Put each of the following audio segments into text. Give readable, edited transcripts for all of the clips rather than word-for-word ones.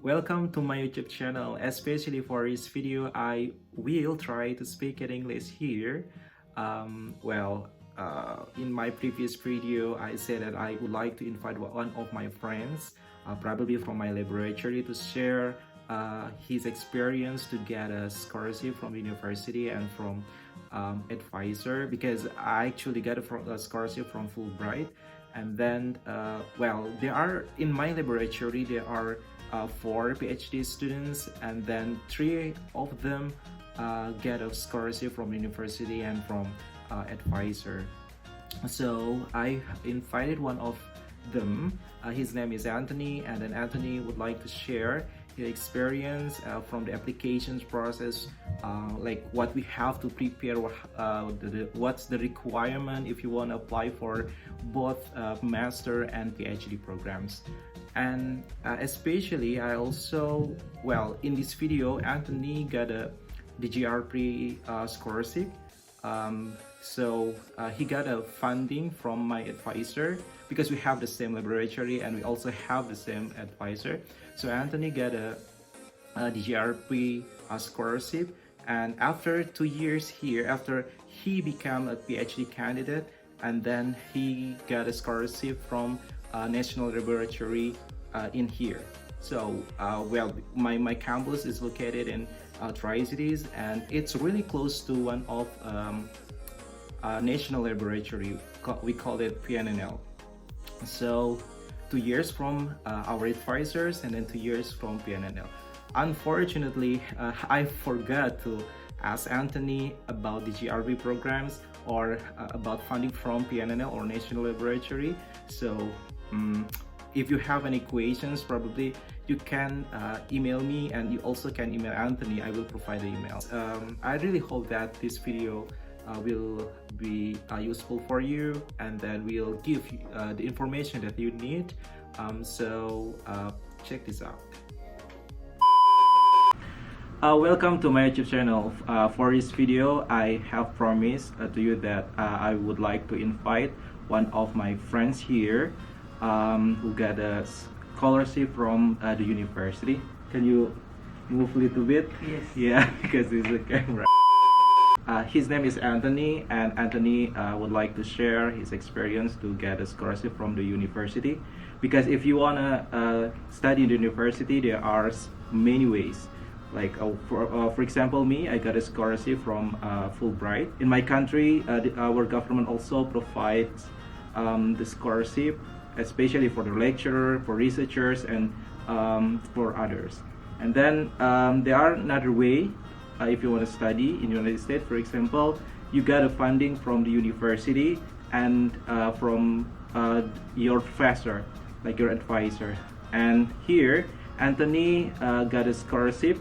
Welcome to my YouTube channel. Especially for this video, I will try to speak in English here. In my previous video, I said that I would like to invite one of my friends, probably from my laboratory, to share his experience to get a scholarship from university and from advisor, because I actually got a scholarship from Fulbright. And then, there are in my laboratory there are 4 PhD students, and then 3 of them get a scholarship from university and from advisor. So I invited one of them. His name is Anthony, and then Anthony would like to share his experience from the applications process, like what we have to prepare, what's the requirement if you want to apply for both master and PhD programs. And especially I also, in this video, Anthony got the GRP scholarship. He got a funding from my advisor, because we have the same laboratory and we also have the same advisor. So Anthony got the GRP scholarship, and after 2 years here, after he became a PhD candidate, and then he got a scholarship from National Laboratory in here. So my campus is located in Tri-Cities, and it's really close to one of national laboratory. We call it PNNL. So 2 years from our advisors, and then 2 years from PNNL. Unfortunately, I forgot to ask Anthony about the GRB programs, or about funding from PNNL or National Laboratory. So if you have any questions, probably you can email me, and you also can email Anthony. I will provide the email. I really hope that this video will be useful for you, and then we'll give you the information that you need. Check this out. Welcome to my YouTube channel. For this video, I have promised to you that I would like to invite one of my friends here who got a scholarship from the university. Can you move a little bit? Yes. Yeah, because it's a camera. His name is Anthony, and Anthony would like to share his experience to get a scholarship from the university. Because if you wanna study in the university, there are many ways. Like for example, me, I got a scholarship from Fulbright. In my country, our government also provides the scholarship, especially for the lecturer, for researchers, and for others. And then there are another way. If you want to study in the United States, for example, you got a funding from the university and from your professor, like your advisor. And here, Anthony got a scholarship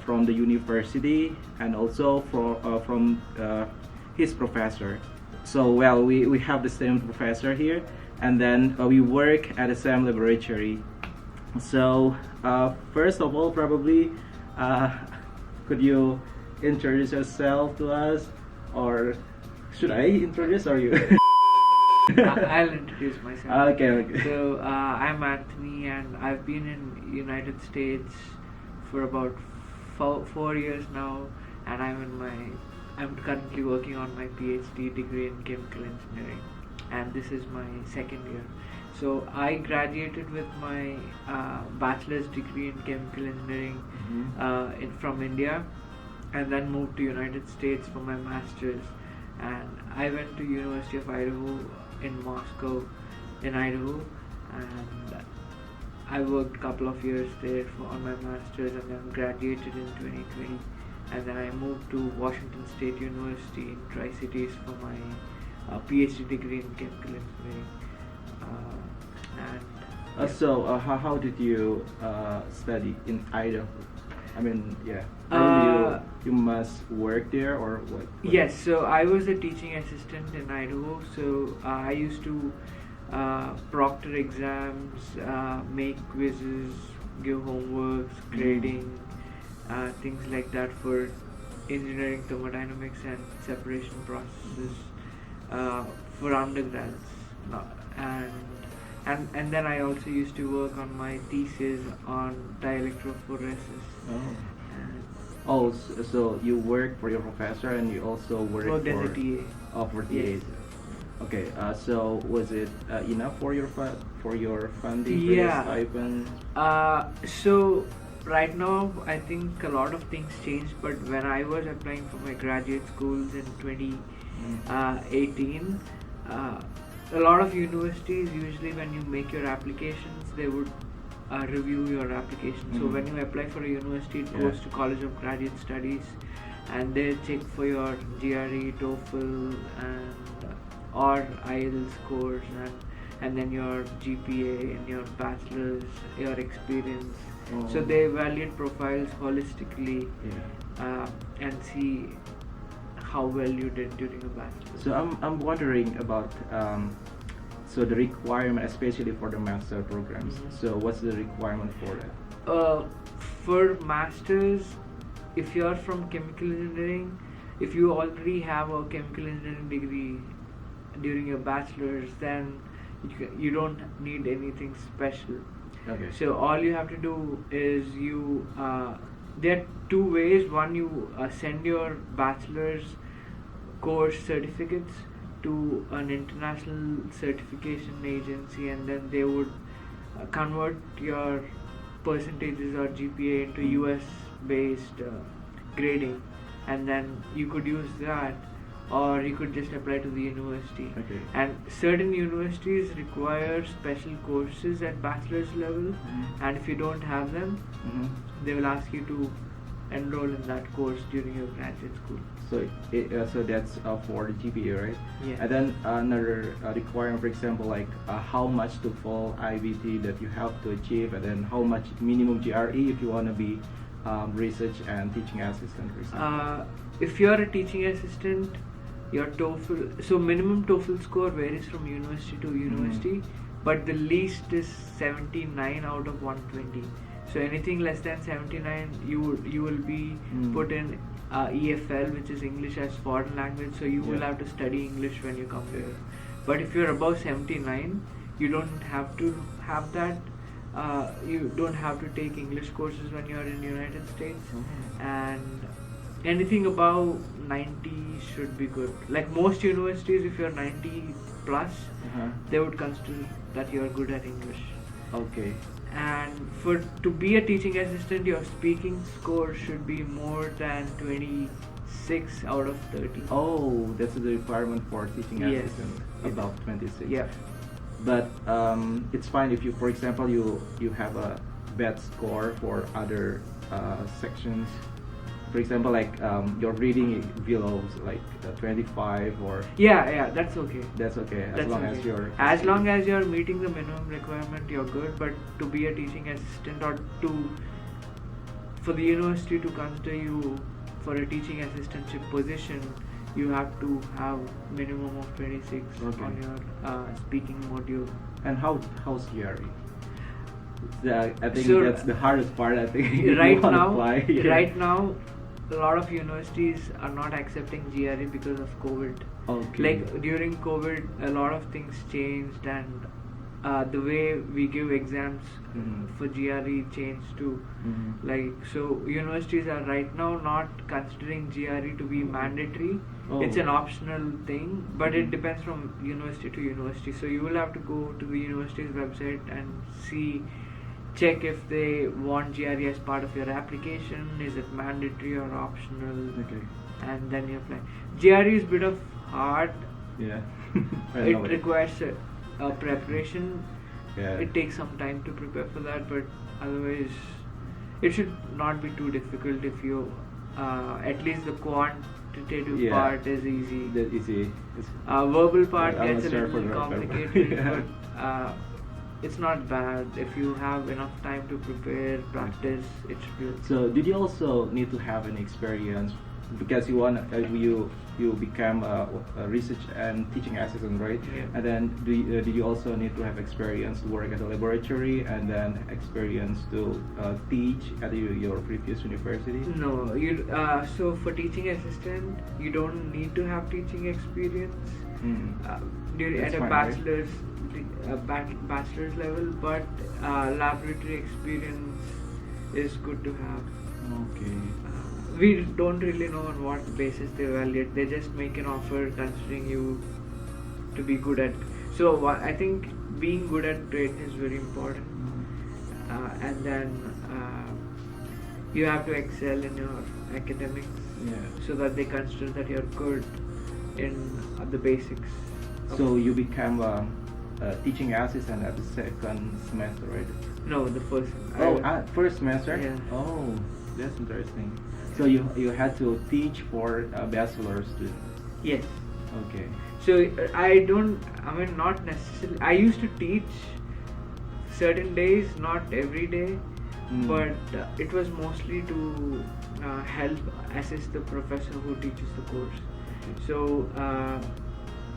from the university, and also from his professor. So we have the same professor here, and then we work at the same laboratory. So first of all, probably could you introduce yourself to us, or should I introduce, or you? I'll introduce myself. Okay. So I'm Anthony, and I've been in United States for about 4 years now, and I'm currently working on my PhD degree in chemical engineering, and this is my second year. So I graduated with my bachelor's degree in chemical engineering from India, and then moved to United States for my master's. And I went to University of Idaho in Moscow, in Idaho, and I worked a couple of years there on my master's, and then graduated in 2020. And then I moved to Washington State University in Tri-Cities for my PhD degree in chemical engineering. How did you study in Idaho? I mean, yeah. You must work there, or what? Yes, so I was a teaching assistant in Idaho. So I used to proctor exams, make quizzes, give homeworks, grading, things like that for engineering thermodynamics and separation processes for undergrads. And and then I also used to work on my thesis on dielectrophoresis. Oh. And Oh, so you work for your professor and you also work worked as for a TA. for Yes. TAs. Okay. So was it enough for your funding for your Yeah. stipend? So right now I think a lot of things changed, but when I was applying for my graduate schools in 2018, a lot of universities, usually when you make your applications, they would review your application. So Mhm. when you apply for a university, it Yeah. goes to College of Graduate Studies, and they check for your GRE, Toefl, and or IELTS scores, and then your GPA and your bachelor's, your experience. So Oh. they evaluate profiles holistically Yeah. and see how well you did during a bachelor's. So I'm wondering about so the requirement, especially for the master programs. Mhm. So what's the requirement for that? For masters, if you're from chemical engineering, if you already have a chemical engineering degree during your bachelor's, then you don't need anything special. Okay. So all you have to do is there are two ways. One, you send your bachelor's course certificates to an international certification agency, and then they would convert your percentages or GPA into US based grading, and then you could use that, or you could just apply to the university. Okay. And certain universities require special courses at bachelor's level, and if you don't have them, Mm-hmm. they will ask you to enroll in that course during your graduate school. So that's for the GPA, right? Yeah. And then another requirement, for example, like how much TOEFL IBT that you have to achieve, and then how much minimum GRE if you want to be research and teaching assistant, for example. If you are a teaching assistant, your TOEFL, so minimum TOEFL score varies from university to university, but the least is 79 out of 120. So anything less than 79, you will be put in EFL, which is English as foreign language. So you will Yeah. have to study English when you come here. But if you're above 79, you don't have to have that. You don't have to take English courses when you're in United States, and anything above 90 should be good. Like most universities, if you're 90 plus, Uh-huh. they would consider that you're good at English. Okay. And to be a teaching assistant, your speaking score should be more than 26 out of 30. Oh, that's the requirement for teaching Yes. assistant, Yes. about 26. Yeah. But it's fine if you, for example, you have a bad score for other sections. For example, like your reading below like 25 or Yeah, that's okay. that's okay as That's long okay. as you're As long as you're meeting the minimum requirement, you're good. But to be a teaching assistant, or for the university to consider you for a teaching assistantship position, you have to have minimum of 26 Okay. on your speaking module. And how's GRE? I think So, that's the hardest part. I think if you right wanna now, apply. Yeah. right now, a lot of universities are not accepting GRE because of COVID. Okay. Like during COVID, a lot of things changed, and the way we give exams Mhm. for GRE changed too. Mhm. Like, so universities are right now not considering GRE to be mandatory. Oh. It's an optional thing, but it Mhm. depends from university to university. So you will have to go to the university's website and check if they want GRE as part of your application. Is it mandatory or optional? Okay. And then you apply. GRE is a bit of hard. Yeah. It requires a preparation. Yeah. It takes some time to prepare for that, but otherwise, it should not be too difficult if you, at least the quantitative Yeah. part is easy. That easy. Verbal part I'm gets a sorry for little the- complicated, Yeah. but it's not bad. If you have enough time to prepare, practice, it should be okay. So did you also need to have an experience because you become a research and teaching assistant, right? Yeah. And then did you also need to have experience to work at a laboratory and then experience to teach at your previous university? No, so for teaching assistant, you don't need to have teaching experience. during That's at a fine, right? bachelor's level, but laboratory experience is good to have. Okay. We don't really know on what basis they evaluate. They just make an offer considering you to be good at. So I think being good at trade is very important, and then you have to excel in your academics, so that they consider that you're good in the basics. So you became a teaching assistant at the second semester, right? No, the first. First semester? Yeah. Oh, that's interesting. So you had to teach for a bachelor student. Yes. Okay. So not necessarily. I used to teach certain days, not every day, but it was mostly to help assist the professor who teaches the course. Okay. So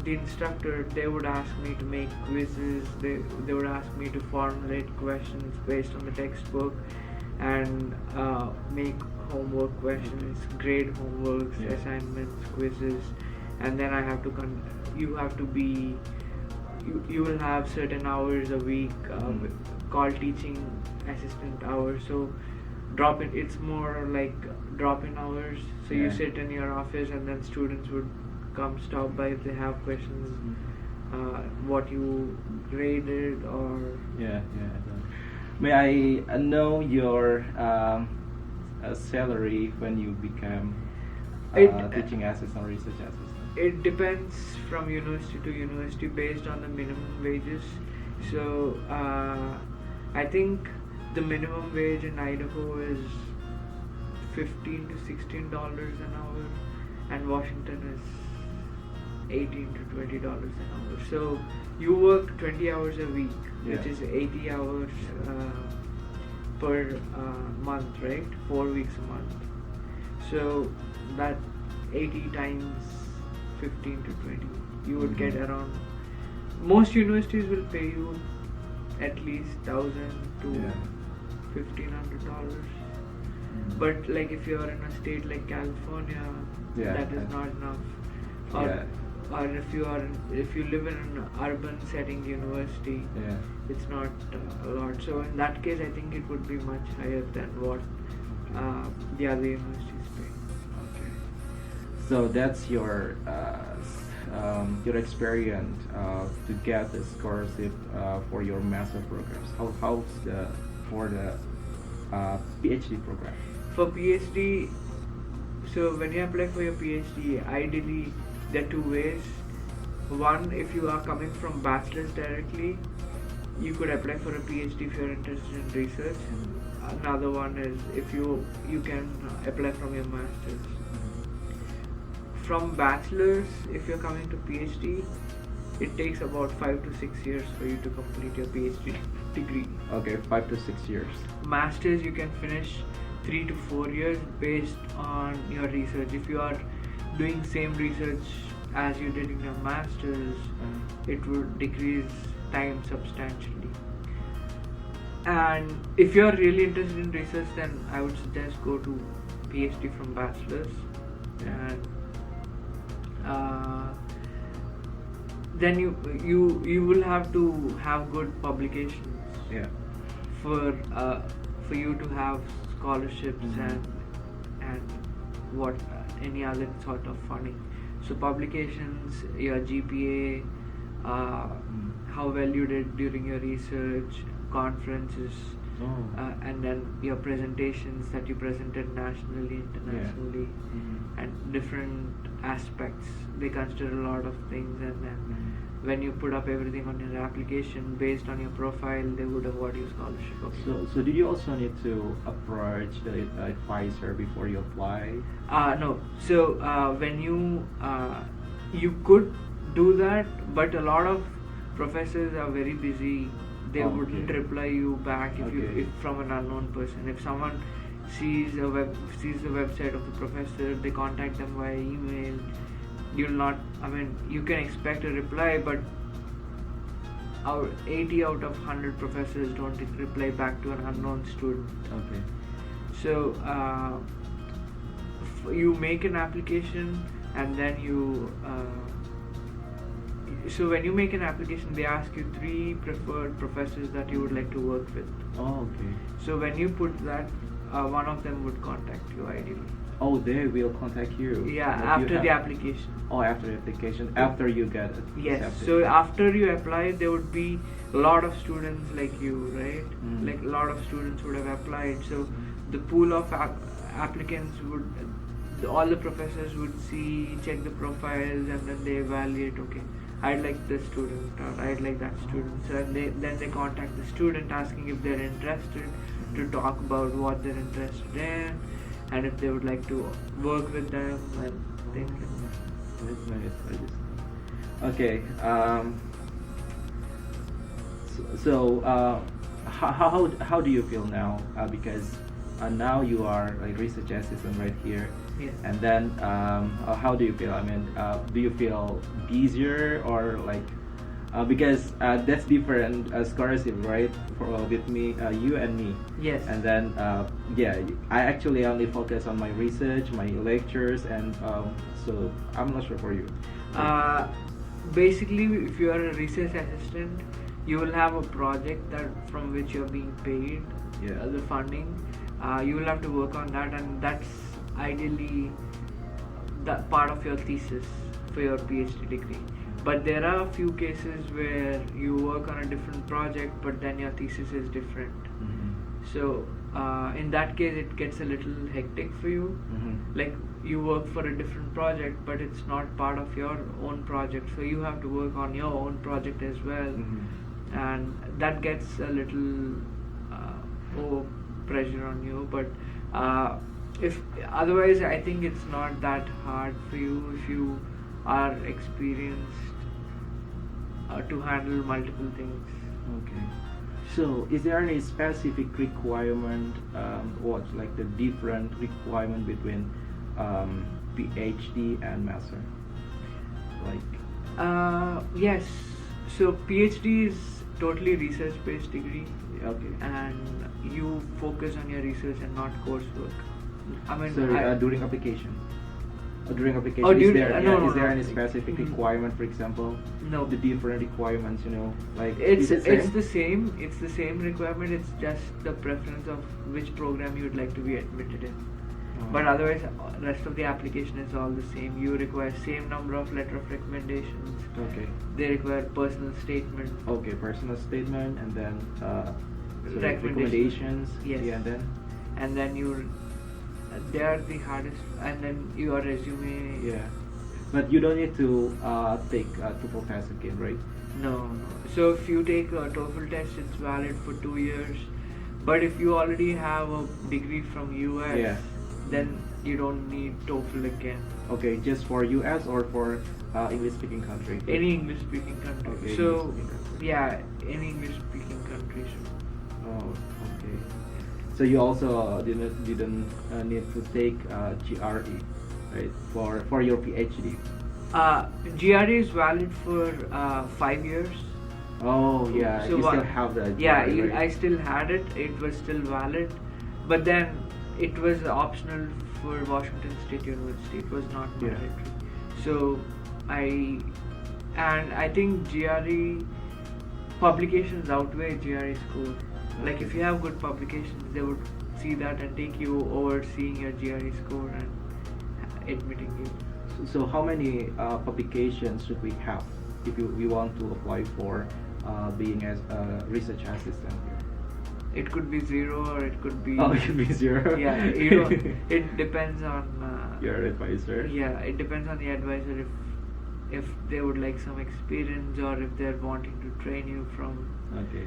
the instructor, they would ask me to make quizzes. They would ask me to formulate questions based on the textbook, and make homework questions, grade homeworks, assignments, quizzes, and then I have to you have to be you will have certain hours a week called teaching assistant hours. So it's more like drop-in hours. So you sit in your office, and then students would come stop by if they have questions, what you graded or May I know your salary when you become teaching assistant or research assistant? It depends from university to university based on the minimum wages. So I think the minimum wage in Idaho is $15 to $16 an hour, and Washington is $18 to $20 an hour. So you work 20 hours a week, which is 80 hours per month, right? 4 weeks a month. So that 80 times 15 to 20, you would get around. Most universities will pay you at least $1,000 to $1,500. But like if you're in a state like California, that is not enough. Or if you live in an urban setting university, it's not a lot. So in that case, I think it would be much higher than what the other universities pay. Okay. So that's your experience to get the scholarship for your master programs. How's for the PhD program? For PhD, so when you apply for your PhD, ideally there are two ways. One, if you are coming from bachelor's directly, you could apply for a PhD if you're interested in research. Another one is if you can apply from your master's. From bachelor's, if you're coming to PhD, it takes about 5 to 6 years for you to complete your PhD degree. Okay, 5 to 6 years. Masters, you can finish 3 to 4 years based on your research. If you are doing same research as you did in your masters, it would decrease time substantially. And if you are really interested in research, then I would suggest go to PhD from bachelor's, and then you will have to have good publications for you to have scholarships and what any other sort of funding. So publications, your GPA, how well you did during your research, conferences, and then your presentations that you presented nationally, internationally, and different aspects. They consider a lot of things, and then when you put up everything on your application based on your profile, they would award you scholarship. So did you also need to approach the advisor before you apply? No. So when you could do that, but a lot of professors are very busy. They wouldn't reply you back if from an unknown person. If someone sees the website of the professor, they contact them via email. You can expect a reply, but 80 out of 100 professors don't reply back to an unknown student. Okay. So you make an application, and then So when you make an application, they ask you 3 preferred professors that you would like to work with. Oh, okay. So when you put that, one of them would contact you ideally. Oh, they will contact you. Yeah, Like you after the have- application. Oh, after the application, after you get it. Yes. accepted. So after you apply, there would be a lot of students like you, right? Mm. Like a lot of students would have applied. So the pool of applicants would, all the professors would see, check the profiles, and then they evaluate. Okay, I'd like this student, or I'd like that student. So then they contact the student asking if they're interested to talk about what they're interested in, and if they would like to work with them and things like that. That's nice. I just... Okay. How do you feel now? Because now you are like research assistant right here. Yes. And then how do you feel? I mean, do you feel busier or like because that's different scholarship, right? For with me, you and me. Yes. And then yeah, I actually only focus on my research, my lectures, and so I'm not sure for you. Basically, if you are a research assistant, you will have a project that from which you are being paid, Yeah. the funding. You will have to work on that, and that's ideally that part of your thesis for your PhD degree. But there are a few cases where you work on a different project, but then your thesis is different. Mm-hmm. So in that case, it gets a little hectic for you. Mm-hmm. Like you work for a different project, but it's not part of your own project, so you have to work on your own project as well. Mm-hmm. And that gets a little over pressure on you. But if otherwise, I think it's not that hard for you if you are experienced to handle multiple things. Okay. So, is there any specific requirement, what like the different requirement between PhD and master? Like, Yes. So PhD is totally research-based degree, okay. and you focus on your research and not coursework. I mean, So during application. During application, Oh, is during- there no, no, is there no. any specific Mhm. requirement, for example? no. The different requirements, like It's is it it's same? the same. It's the same requirement. It's just the preference of which program you would like to be admitted in. But otherwise, rest of the application is all the same. You require same number of letter of recommendations. Okay. They require personal statement. Okay, personal statement and then Recommendations. recommendations. Yes. Yeah, and then And then they are the hardest. And then your resume. yeah. But you don't need to take TOEFL test again, right? No. So if you take a Toefl test, it's valid for 2 years. But if you already have a degree from US, Yeah. then you don't need Toefl again. Okay, just for US or for English speaking country? Any English speaking country. Okay, So English-speaking country. yeah, any English speaking country. Oh, okay. So you also didn't need to take GRE, right? For your PhD. GRE is valid for 5 years. Oh yeah, So you what- still have the Yeah, GRE, right? I still had it. It was still valid, but then it was optional for Washington State University. It was not Yeah. mandatory. So I think GRE publications outweigh GRE score. Like if you have good publications, they would see that and take you over seeing your GRE score and admitting you. So how many publications should we have if we want to apply for being as a research assistant here? It could be 0 or it could be. Oh, it should be 0. Yeah, it depends on. Your advisor. Yeah, it depends on the advisor if they would like some experience or if they're wanting to train you from Okay.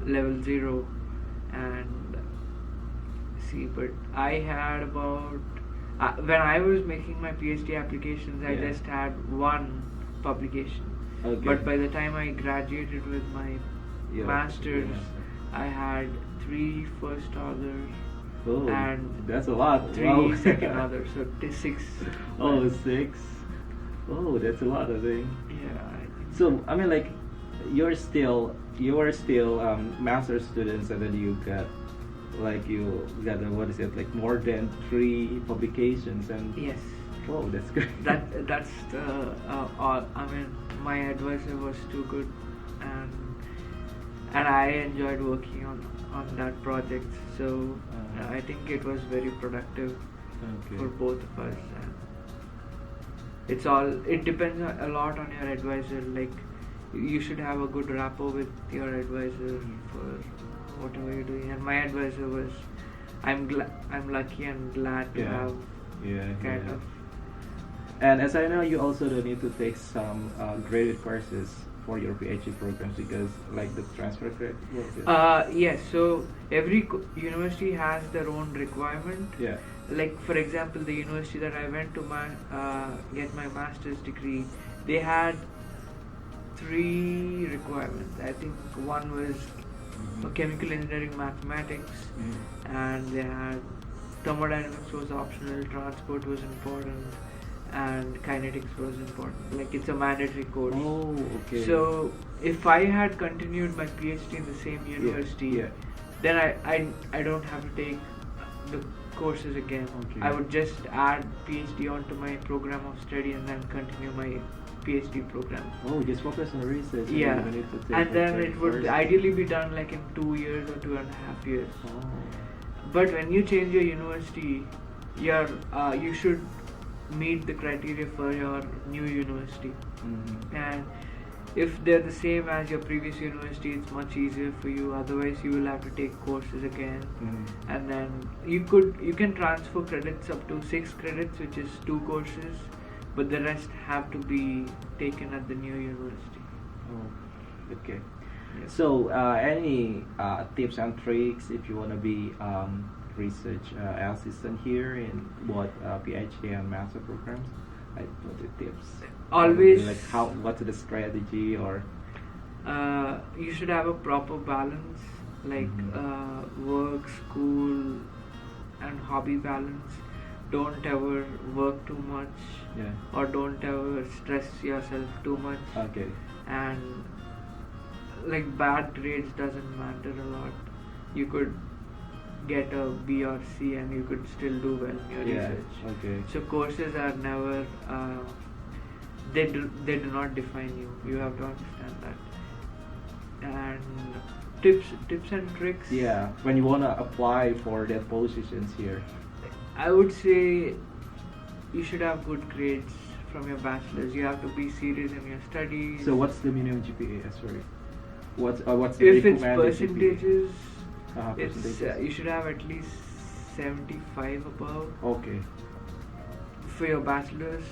level 0 and see. But I had about when I was making my PhD applications, I Yeah. just had 1 publication. Okay. But by the time I graduated with my Yeah, masters, yeah. I had 3 first authors Oh, and that's a lot. 3 Wow. second authors, so 6. Oh, 6. Oh, that's a lot, I think. Yeah. I think So I mean, like, you are still master students, and then you got what is it, like more than 3 publications, and Yes. Whoa, that's great. That's the all. I mean, my advisor was too good, and I enjoyed working on that project. So I think it was very productive for both of us. And it depends a lot on your advisor. Like, you should have a good rapport with your advisor for whatever you're doing. And my advisor was, I'm lucky and glad to have kind of. And as I know, you also don't need to take some graded courses for your PhD programs because, like, the transfer credit. Yes. So every university has their own requirement. Yeah. Like, for example, the university that I went to get my master's degree, they had 3 requirements. I think one was chemical engineering mathematics, and they had thermodynamics was optional, transport was important, and kinetics was important. Like, it's a mandatory course. Oh, okay. So if I had continued my PhD in the same university, then I don't have to take the courses again. Okay. I would just add PhD onto my program of study and then continue my PhD program. Oh, just focus on research. Yeah, and, and then it would ideally be done like in 2 years or 2.5 years. Oh. But when you change your university, you should meet the criteria for your new university. And if they're the same as your previous university, it's much easier for you. Otherwise, you will have to take courses again, and then you can transfer credits up to 6 credits, which is 2 courses, but the rest have to be taken at the new university. Oh, okay. So, any tips and tricks if you want to be research assistant here in what PhD and master programs? Like, what are the tips? Always, like what's the strategy, or you should have a proper balance, like work, school, and hobby balance. Don't ever work too much, or don't ever stress yourself too much. Okay. And like, bad grades doesn't matter a lot. You could get a B or C and you could still do well in your research. Okay. So courses are never they do not define you. You have to understand that. And tips and tricks. Yeah, when you wanna apply for that positions here, I would say you should have good grades from your bachelor's. You have to be serious in your studies. So what's the minimum GPA? Sorry, what's the if it's recommended percentages? GPA? It's you should have at least 75 above. Okay. For your bachelor's,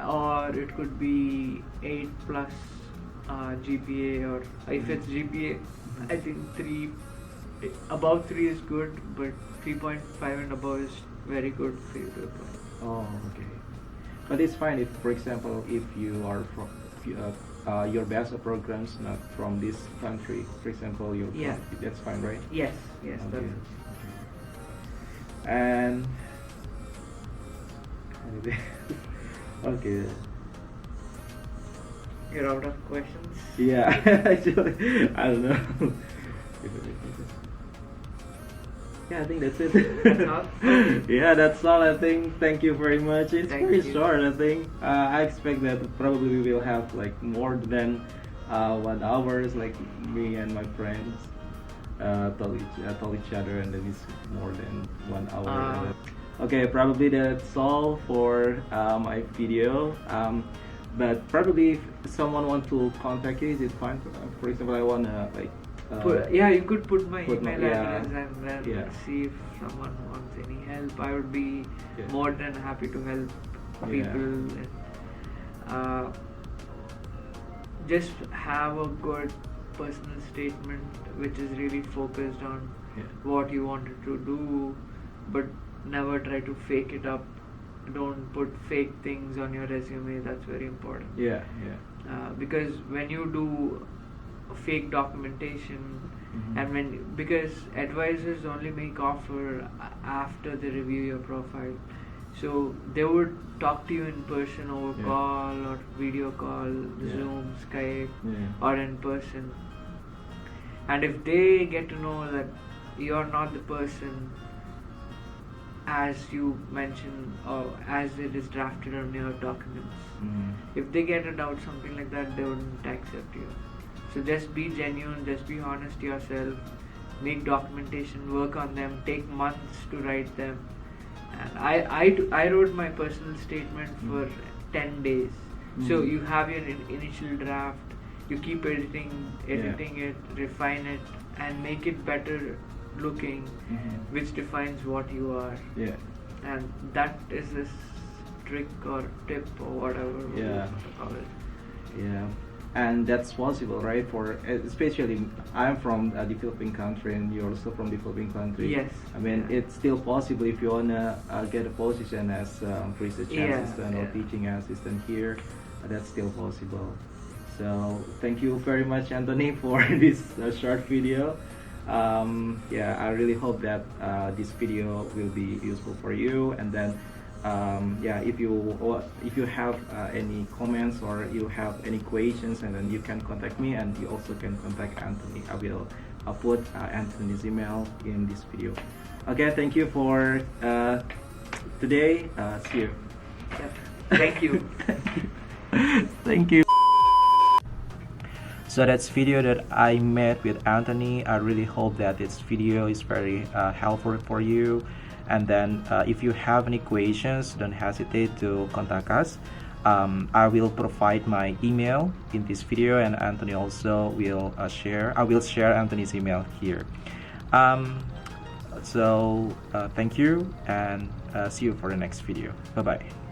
or it could be 8 plus GPA, or if it's GPA, I think 3 above 3 is good, but 3.5 and above is very good for you to apply. Oh, okay. But it's fine if, for example, if you are from your bachelor programs not from this country, for example, that's fine, right? Yes, okay. That's it. And okay. You're out of questions? Yeah, actually, I don't know. Yeah, I think that's it. That's all? Yeah, that's all, I think. Thank you very much. It's Thank very you. short, I think. I expect that probably we will have like more than 1 hour, like me and my friends told each other, and then it's more than 1 hour. Okay, probably that's all for my video. But probably if someone want to contact you, is it fine? For example, I wanna like. You could put my email address and then see if someone wants any help. I would be more than happy to help people. Just have a good personal statement which is really focused on what you wanted to do, but never try to fake it up. Don't put fake things on your resume. That's very important. Because when you do fake documentation, and because advisors only make offer after they review your profile, so they would talk to you in person over call or video call, Zoom, Skype, or in person. And if they get to know that you're not the person, as you mentioned, or as it is drafted on your documents. Mm. If they get a doubt, something like that, they wouldn't accept you. So just be genuine, just be honest to yourself, make documentation, work on them, take months to write them. And I wrote my personal statement for 10 days. So you have your initial draft, you keep editing it, refine it, and make it better looking, which defines what you are. Yeah. And that is this trick or tip or whatever you Yeah. want to call it. Yeah, and that's possible, right? For especially, I'm from the Philippine country, and you're also from the Philippine country. Yes. I mean, Yeah. it's still possible if you wanna get a position as research Yeah, assistant or yeah. teaching assistant here. That's still possible. So thank you very much, Anthony, for this short video. Yeah, I really hope that this video will be useful for you. And then, yeah, if you have any comments or you have any questions, and then you can contact me, and you also can contact Anthony. I will put Anthony's email in this video. Okay, thank you for today. See you. Yep. Thank you. Thank you. So that's video that I made with Anthony. I really hope that this video is very helpful for you. And then if you have any questions, don't hesitate to contact us. I will provide my email in this video, and Anthony also will share. I will share Anthony's email here. So thank you, and see you for the next video. Bye bye.